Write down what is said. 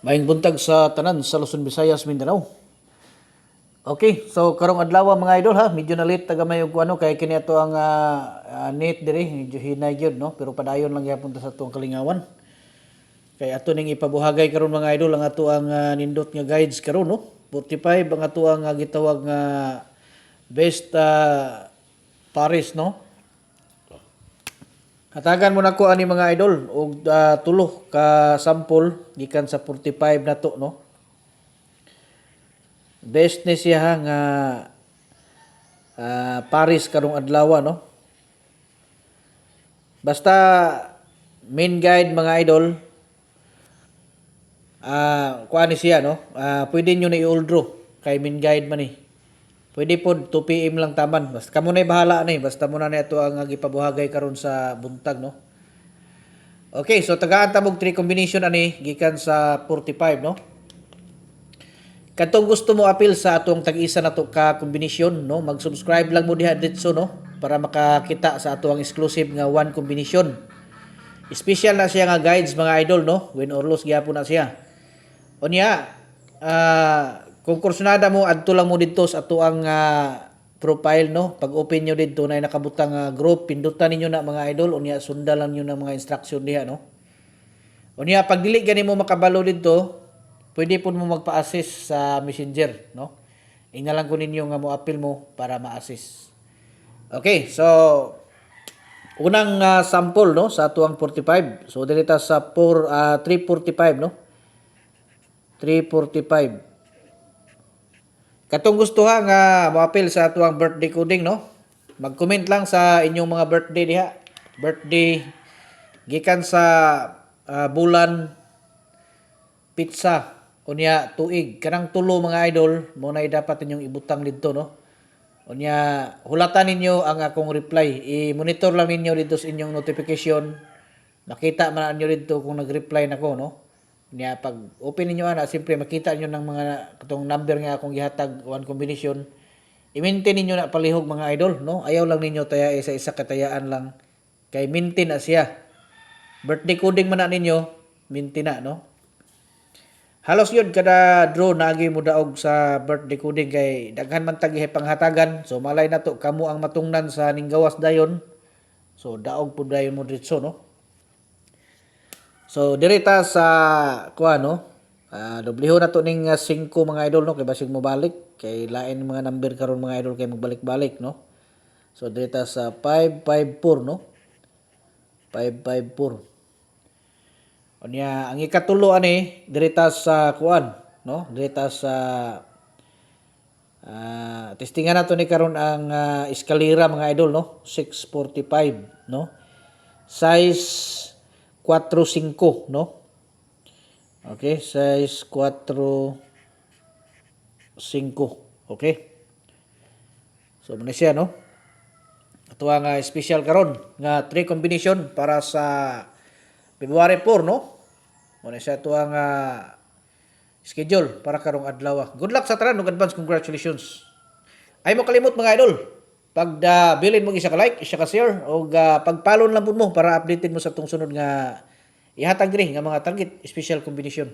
Maayong buntag sa tanan sa Luzon, Visayas, Mindanao. Okay, so karong adlaw mga idol ha, medyo na late taga may ano kay kini ato ang net diri, medyo hinay gyud no, pero padayon lang gyapon ta sa tuong kalingawan. Kay ato ning ipabuhagay karon mga idol ang ato ang nindot nga guides karon no. 45 ang ato ang gitawag nga best Paris no. Hatagan mo na ko ani mga idol og tulo ka sample gikan sa 45 nato no. Best ni siya nga Paris karong adlaw no. Basta main guide mga idol kuan ni siya no. Pwede niyo na i-oldro kay main guide man ni. Pwede pod 2 PM lang taman. Basta kamo na bahala ni. Basta mo na ato ang gipabuhagay karon sa buntag no. Okay, so tagaan ta mog 3 combination ani gikan sa 45 no. Katong gusto mo appeal sa atong tag-isa nato ka kombinasyon no, mag-subscribe lang mo diha dito no para makakita sa atong exclusive nga one combination. Special na siya nga guides mga idol no, win or lose gyapon na siya. Unya kung kursunada mo adto lang mo dito sa ato ang profile no, pag open nyo dito na nakabutang group, pindutan ninyo na mga idol, unya sundan lang niyo na mga instruction diha no. Unya pag dili gani mo makabalo dito, pwede po mo magpa-assist sa Messenger, no? Ina lang ko ninyo nga mo appeal mo para ma-assist. Okay, so unang sample no sa atuang 45. So dito sa 345 no. 345. Katong gusto ha nga mo appeal sa atuang birthday coding no. Mag-comment lang sa inyong mga birthday diha. Birthday gikan sa bulan pizza unya tuig kanang tulo mga idol mo na dapat ninyong ibutang dito no. Unya hulatan ninyo ang akong reply, i-monitor lang ninyo dito sa inyong notification, makita man ninyo dito kung nag-reply nako no. Unya pag open ninyo ana simpre makita niyo ng mga katong number nga akong gihatag one combination, i-maintain ninyo na palihog mga idol no. Ayaw lang ninyo taya isa-isa katayaan lang kay maintain na siya. Birthday coding man na ninyo maintain na no. Halos yun kada draw naagi mo daog sa birthday coding kay daghan man tag panghatagan. So malay nato kamo ang matungnan sa ninggawas dayon. So daog pud dayon mo diretso no. So direta sa kuha no. Dubliho na to ning 5 mga idol no kay basig mo balik kay lain mga number karon mga idol kay magbalik-balik no. So direta sa 554 no. 554. Unya ang ikatulo ani direta sa kuan no, direta sa testingan nato ni karon ang eskalera mga idol no, 645 no. Size 45 no. Okay, size 45. Okay. So muna siya no. Ato ang special karon nga 3 combination para sa February 4 no. Muna siya ito ang schedule para karong adlaw. Good luck sa tanan, advance congratulations. Ay mo kalimot mga idol. Pag bilin mo isa ka like, isa ka share o pag-follow lang po mo para updated mo sa tong sunod nga ihatag rin nga mga target special combination.